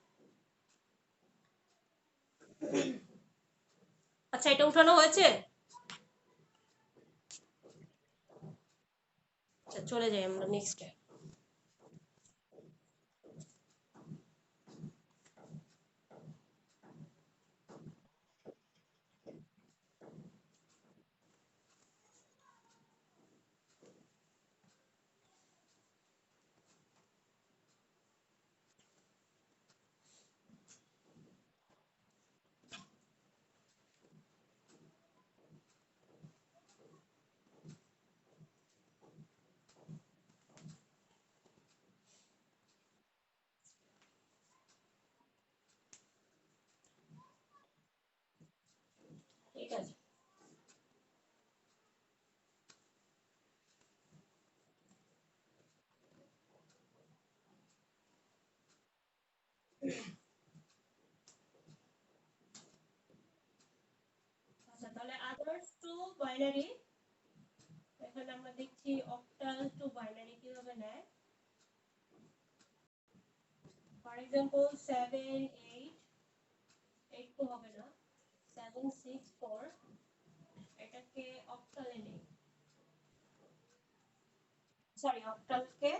আচ্ছা, এটা উঠানো হয়েছে? আচ্ছা, চলে যাই আমরা নেক্সটে। ঠিক আছে, আচ্ছা তাহলে আদার্স টু বাইনারি, এখানে আমরা দেখছি অক্টাল টু বাইনারি কিভাবে নেয়। ফর এক্সাম্পল 7 8, 8 তো হবে না, 7 6 4, এটাকে অক্টালে নেই, সরি অক্টালকে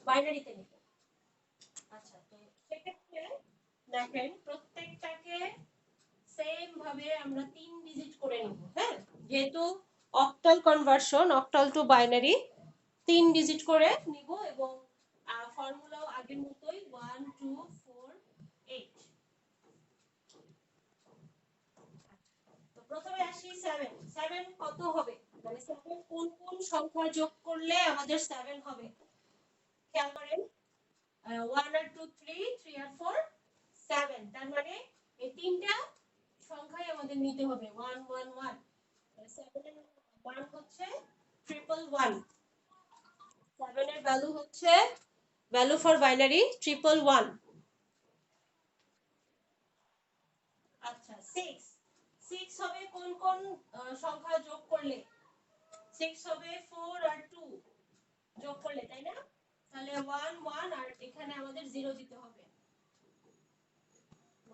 বাইনারিতে নেব। আচ্ছা, তো সেক্ষেত্রে দেখেন প্রত্যেকটাকে সেম ভাবে আমরা 3 ডিজিট করে নিব। হ্যাঁ, যেহেতু octal conversion, octal two binary 3 digit করে নিব, এবং ফর্মুলাও আগের মতোই 1 2 4 8। তো প্রথমে আসি 7, 7 কত হবে, মানে 7 কোন কোন সংখ্যা যোগ করলে আমাদের 7 হবে, খেয়াল করেন। 1 আর 2 3, 3 আর 4 7, তার মানে এই তিনটা সংখ্যাই আমাদের নিতে হবে 1 1 1। 7 এর 1 হচ্ছে 111, 7 এর ভ্যালু হচ্ছে, ভ্যালু ফর বাইনারি 111। আচ্ছা, 6, 6 হবে কোন কোন সংখ্যা যোগ করলে, 6 হবে 4 আর 2 যোগ করলে, তাই না? তাহলে 1 1 আর এখানে আমাদের 0 দিতে হবে,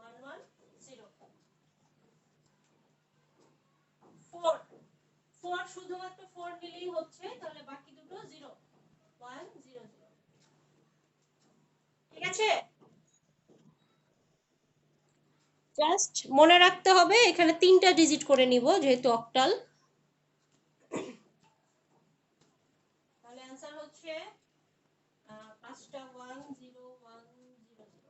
1 1 0। 4, 4 শুধুমাত্র 4 দিলেই হচ্ছে, তাহলে বাকি দুটো 0, 1 0 0। ঠিক আছে, জাস্ট মনে রাখতে হবে এখানে তিনটা ডিজিট করে নিব যেহেতু অক্টাল। তাহলে অ্যান্সার হচ্ছে পাঁচটা 1 0 1 0 0।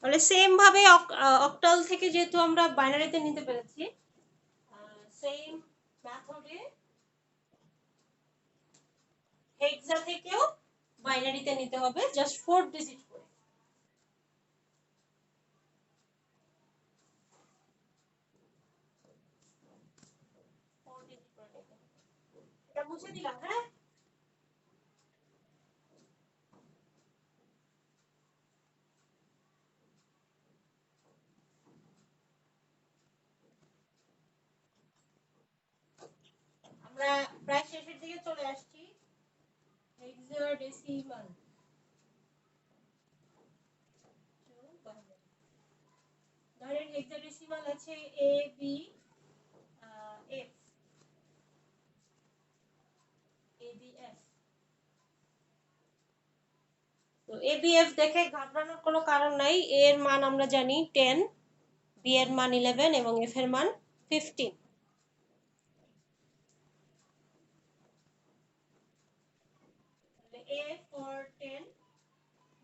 তাহলে সেম ভাবে অক্টাল থেকে যেহেতু আমরা বাইনারিতে নিতে পেরেছি, সেম মেথডে হেক্সা থেকেও বাইনারিতে নিতে হবে, জাস্ট 4 ডিজিট করে। 4 ডিজিট করে নিতে হবে। এটা মুছে দিলাম, হ্যাঁ। আমরা আমরা প্রায় শেষের দিকে চলে আসছি। হেক্সাডেসিমাল ধরেন হেক্সাডেসিমাল আছে এ বি এফ ABF। তো ABF দেখে ঘাবড়ানোর কোনো কারণ নাই। A এর মান আমরা জানি 10, B এর মান 11 এবং F এর মান 15। A for 10,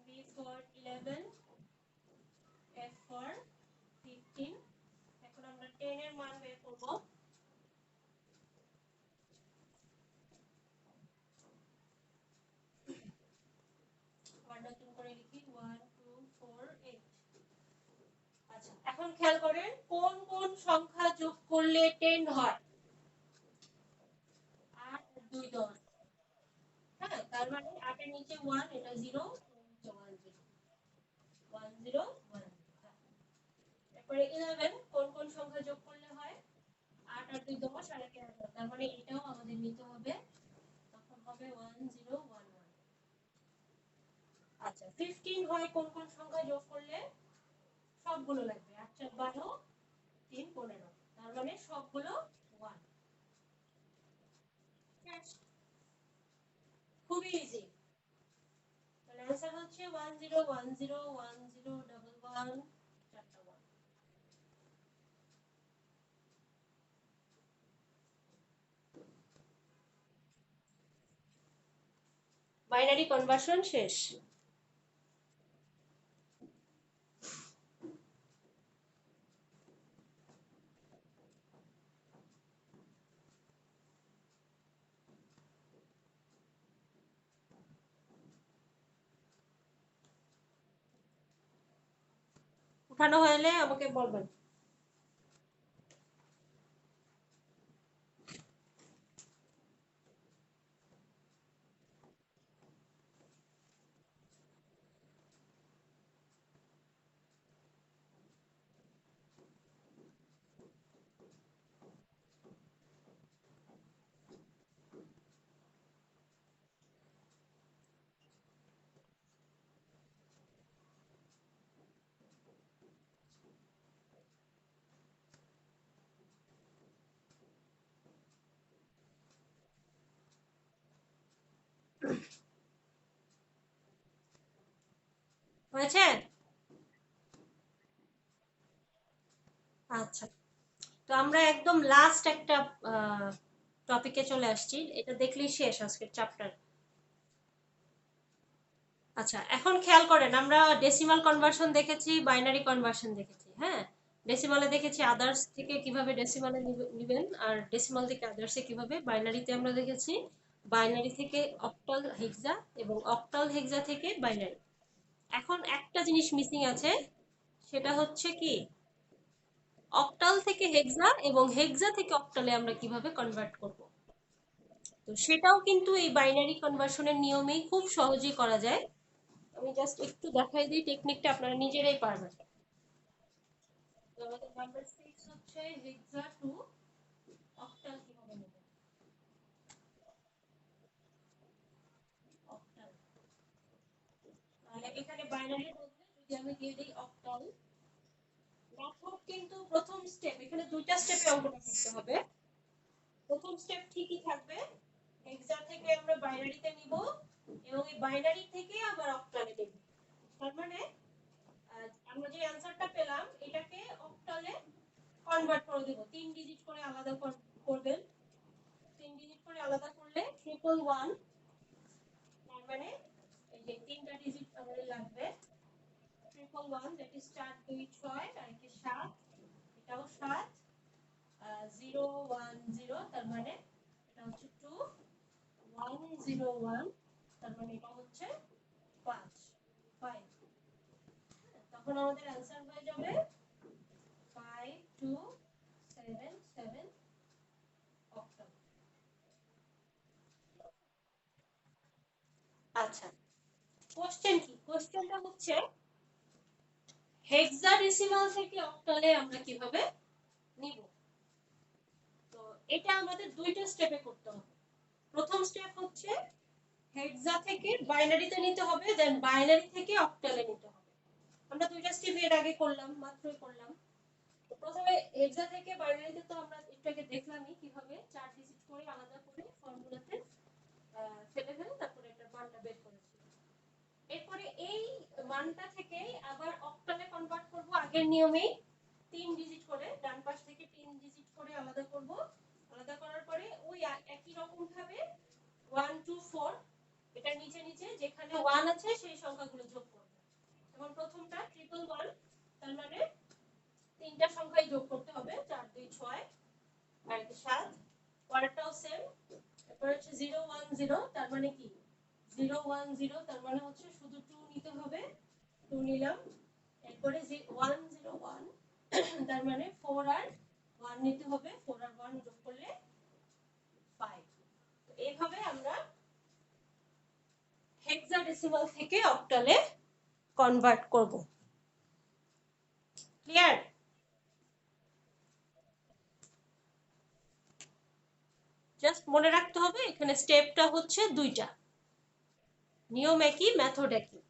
B for 11, F for 15। এখন আমরা 10 এর মান বের করব। আবার নতুন করে লিখি 1 2 4 8। আচ্ছা, এখন খেয়াল করেন কোন কোন সংখ্যা যোগ করলে 10 হয়। 8 2 10। হ্যাঁ, তার মানে 8 এর নিচে 1 এটা 0, 1 0 1 0 1। তারপরে 11 কোন কোন সংখ্যা যোগ করলে হয়। 8 আর 2 10 আর 1 11। তার মানে এটাও আমাদের নিতে হবে, তখন হবে 1 0 1 1। আচ্ছা, 15 হয় কোন কোন সংখ্যা যোগ করলে। সবগুলো লাগবে, 8 4 12 3 15। তার মানে সবগুলো 1। খুবই ইজি। তাহলে आंसर হচ্ছে 10 10 10 11 চারটা 1। বাইনারি কনভার্সন শেষ। উঠানো হলে আমাকে বলবেন। হয়েছে? আচ্ছা, তো আমরা একদম লাস্ট একটা টপিকে চলে আসছি। এটা দেখলেই শেষ আজকের চ্যাপ্টার। আচ্ছা, এখন খেয়াল করেন আমরা ডেসিমাল কনভার্সন দেখেছি, বাইনারি কনভার্সন দেখেছি। হ্যাঁ, ডেসিমালে দেখেছি আদার্স থেকে কিভাবে ডেসিমালে নিবেন, আর ডেসিমাল থেকে আদার্সে কিভাবে। বাইনারিতে আমরা দেখেছি বাইনারি থেকে অক্টাল হেক্সা এবং অক্টাল হেক্সা থেকে বাইনারি। এখন একটা জিনিস মিসিং আছে, সেটা হচ্ছে কি অক্টাল থেকে হেক্সা এবং হেক্সা থেকে অক্টালে আমরা কিভাবে কনভার্ট করব। তো সেটাও কিন্তু এই বাইনারি কনভার্সনের নিয়মেই খুব সহজেই করা যায়। আমি জাস্ট একটু দেখাই দিই টেকনিকটা, আপনারা নিজেরাই পারবেন। তো আমাদের নাম্বার 6 হচ্ছে হেক্সা টু অক্টাল কিভাবে নেব। অক্টাল, তাহলে এখানে বাইনারির বদলে যদি আমি দিয়ে দিই অক্টাল। মেথড কিন্তু প্রথম স্টেপ, এখানে দুইটা স্টেপে অঙ্কটা করতে হবে। প্রথম স্টেপ ঠিকই থাকবে, হেক্সা থেকে আমরা বাইনারিতে নিব এবং এই বাইনারি থেকে আবার অক্টালে দেব। তার মানে আমরা যে অ্যানসারটা পেলাম এটাকে অক্টালে কনভার্ট করে দেব। 3 ডিজিট করে আলাদা করবেন। 3 ডিজিট করে আলাদা করলে 111। তার মানে এই যে 3টা ডিজিট আমাদের লাগবে 111, দ্যাট ইজ 4 2 6 আর কি 7, এটাও 7। 010, তার মানে এটা হচ্ছে 2 101, তার মানে এটা হচ্ছে 5 5। তখন আমাদের অ্যানসার হয়ে যাবে 5277 অক্টাল। আচ্ছা, কোশ্চেন কি? কোশ্চেনটা হচ্ছে হেক্সাডেসিমাল থেকে অক্টালে আমরা কিভাবে নিব। তো এটা আমাদের দুইটা স্টেপে করতে হবে। প্রথম স্টেপ হচ্ছে হেক্সা থেকে বাইনারিতে নিতে হবে, দেন বাইনারি থেকে অক্টালে নিতে হবে। আমরা দুইটা স্টেপ এর আগে করলাম, মাত্রই করলাম। তো প্রথমে হেক্সা থেকে বাইনারিতে তো আমরা একটু আগে দেখলামই কিভাবে 4 ডিজিট করে আলাদা করে ফর্মুলাতে ফেলে ফেলে তারপরে একটা মানটা বের করেছি। এরপরে এই মানটা থেকে আবার অক্টালে কনভার্ট করব আগের নিয়মেই, 3 ডিজিট করে ডান পাশ থেকে 3 ডিজিট করে আলাদা করব। আলাদা করার পরে ওই একই রকম ভাবে 1 2 4 এটা নিচে নিচে যেখানে 1 আছে সেই সংখ্যাগুলো যোগ করব। যেমন প্রথমটা 111, তার মানে তিনটা সংখ্যাই যোগ করতে হবে, 4 2 6 আর 7। পরেরটাও সেম। এরপর হচ্ছে 010, তার মানে কি 010, তার মানে হচ্ছে শুধু 2 নিতে হবে, 2 নিলাম। এরপরে 101, তার মানে 4 আর 1 নিতে হবে, 4 আর 1 যোগ করলে 5। তো এইভাবে আমরা হেক্সাডেসিমাল থেকে অক্টালে কনভার্ট করব। ক্লিয়ার? জাস্ট মনে রাখতে হবে এখানে স্টেপটা হচ্ছে দুইটা, নিয়ম একই, মেথড একই।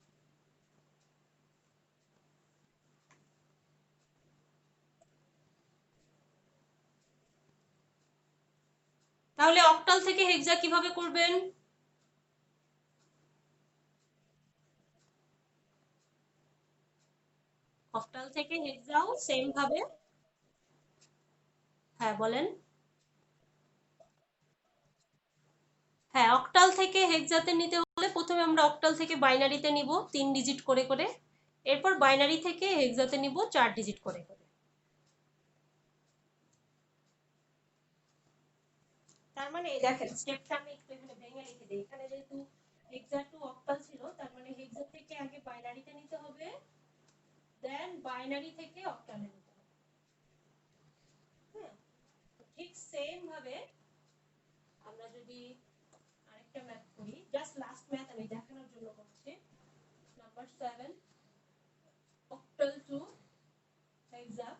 তাহলে অক্টাল থেকে হেক্সা কিভাবে করবেন? অক্টাল থেকে হেক্সাও সেম ভাবে। হ্যাঁ বলেন। হ্যাঁ, অক্টাল থেকে হেক্সাতে নিতে হলে প্রথমে আমরা অক্টাল থেকে বাইনারিতে নিব 3 ডিজিট করে করে, এরপর বাইনারি থেকে হেক্সাতে নিব 4 ডিজিট করে করে। তার মানে দেখেন স্টেপটা আমি একটু এখানে ভেঙে লিখে দিই। এখানে যেহেতু হেক্সা টু অক্টাল ছিল, তার মানে হেক্সা থেকে আগে বাইনারিতে নিতে হবে, দেন বাইনারি থেকে অক্টালে নিতে হবে। হ্যাঁ, ঠিক সেম ভাবে আমরা যদি আরেকটা ম্যাথ করি, জাস্ট লাস্ট ম্যাথ আমি দেখানোর জন্য করছি। নাম্বার 7, অক্টাল টু হেক্সা।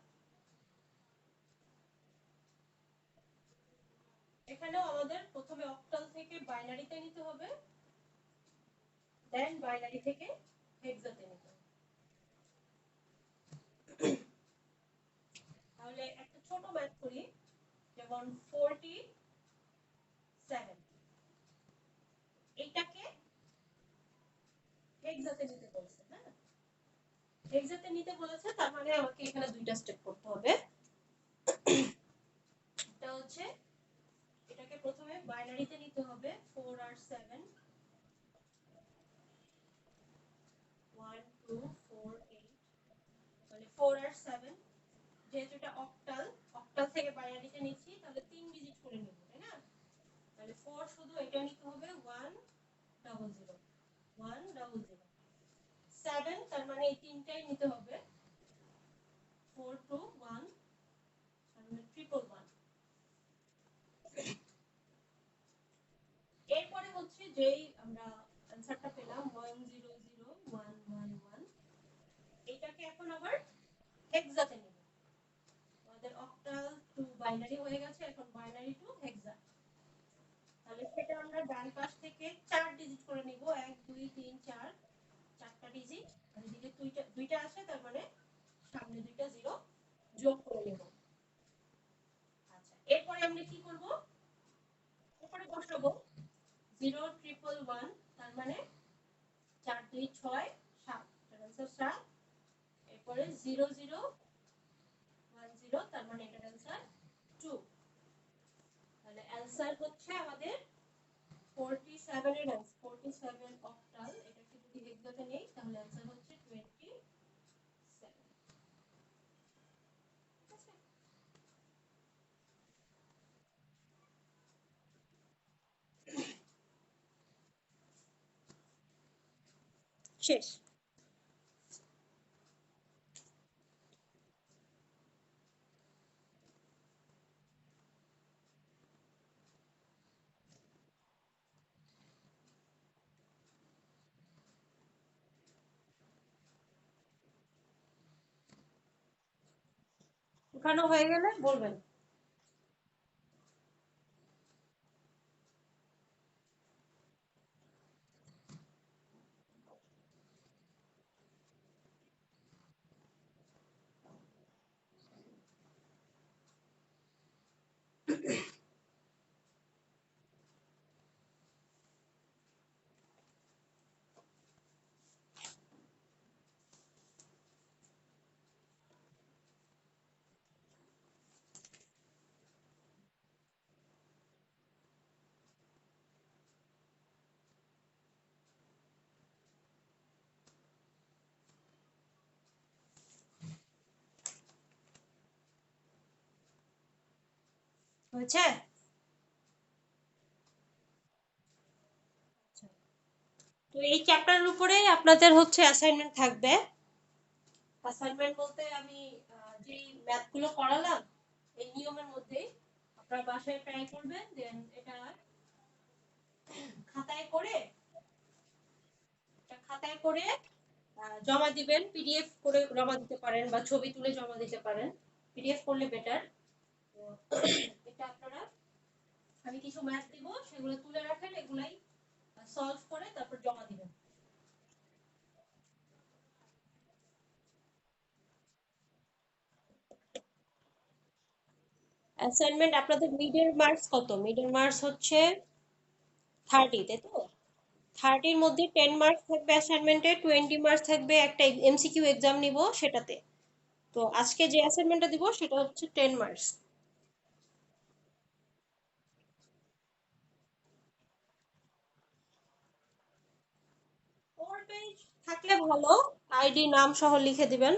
এখানেও আমাদের প্রথমে অক্টাল থেকে বাইনারিতে নিতে হবে, দেন বাইনারি থেকে হেক্সাতে নিতে হবে। তাহলে একটা ছোট ম্যাথ করি, যেমন 47, এইটাকে হেক্সাতে নিতে বলছে। হ্যাঁ, হেক্সাতে নিতে বলেছে, তার মানে আমাকে এখানে দুইটা স্টেপ করতে হবে। এটা হচ্ছে এটাকে প্রথমে বাইনারিতে নিতে হবে, 4 আর 7, 1 2 4 8, মানে 4 আর 7। যেহেতু এটা অক্টাল, অক্টাল থেকে বাইনারিতে নিচ্ছি, তাহলে 3 ডিজিট করে নিব, তাই না? তাহলে 4 শুধু এটা নিতে হবে 1 ডাবল 0, 1 ডাবল 0। 7, তার মানে এই তিনটাই নিতে হবে, 4 2 1, তার মানে ট্রিপল 1। এরপরে হচ্ছে যেই আমরা অ্যানসারটা পেলাম 1 0 0 1 1 1, এটাকে এখন আবার হেক্সাতে নিব। আমাদের অক্টাল টু বাইনারি হয়ে গেছে, এখন বাইনারি টু হেক্সা। তাহলে সেটা আমরা ডান পাশ থেকে 4 ডিজিট করে নিব, 1 2 3 4, চারটা ডিজিট। আর এদিকে দুইটা দুইটা আছে, তার মানে সামনে দুইটা জিরো যোগ করে নেব। আচ্ছা, এরপরে আমরা কি করব? উপরে বসাবো 0 ট্রিপল 1, তার মানে 4 2 6 7, এটার आंसर 7। এরপরে 0 0 1 0, তার মানে এটার आंसर 2। তাহলে आंसर হচ্ছে আমাদের 47 এর आंसर 47 অক্টাল। এটাকে যদি হেক্সাতে নেই তাহলে आंसर হচ্ছে 27। শেষ। উঠানো হয়ে গেলে বলবেন। হয়েছে? তো এই চ্যাপ্টারের উপরে আপনাদের হচ্ছে অ্যাসাইনমেন্ট থাকবে। অ্যাসাইনমেন্ট বলতে আমি যে ম্যাথ গুলো করালাম এই নিয়মের মধ্যেই আপনারা বাসায় ট্রাই করবেন, দেন এটা খাতায় করে খাতায় করে জমা দিবেন, পিডিএফ করে জমা দিতে পারেন বা ছবি তুলে জমা দিতে পারেন, পিডিএফ করলে বেটার। এটা আপনারা, আমি কিছু ম্যাথ দিব সেগুলো তুলে রাখেন, এগুলাই সলভ করে তারপর জমা দিবেন। অ্যাসাইনমেন্ট আপনাদের মিডের মার্কস কত? মিডের মার্কস হচ্ছে 30, তাই তো? 30-র মধ্যে 10 মার্কস থাকবে অ্যাসাইনমেন্টে, 20 মার্কস থাকবে একটা এমসিকিউ এক্সাম নিব সেটাতে। তো আজকে যে অ্যাসাইনমেন্টটা দিব সেটা হচ্ছে 10 মার্কস। 4 পেজ থাকলে ভালো, আইডি নাম সহ লিখে দিবেন।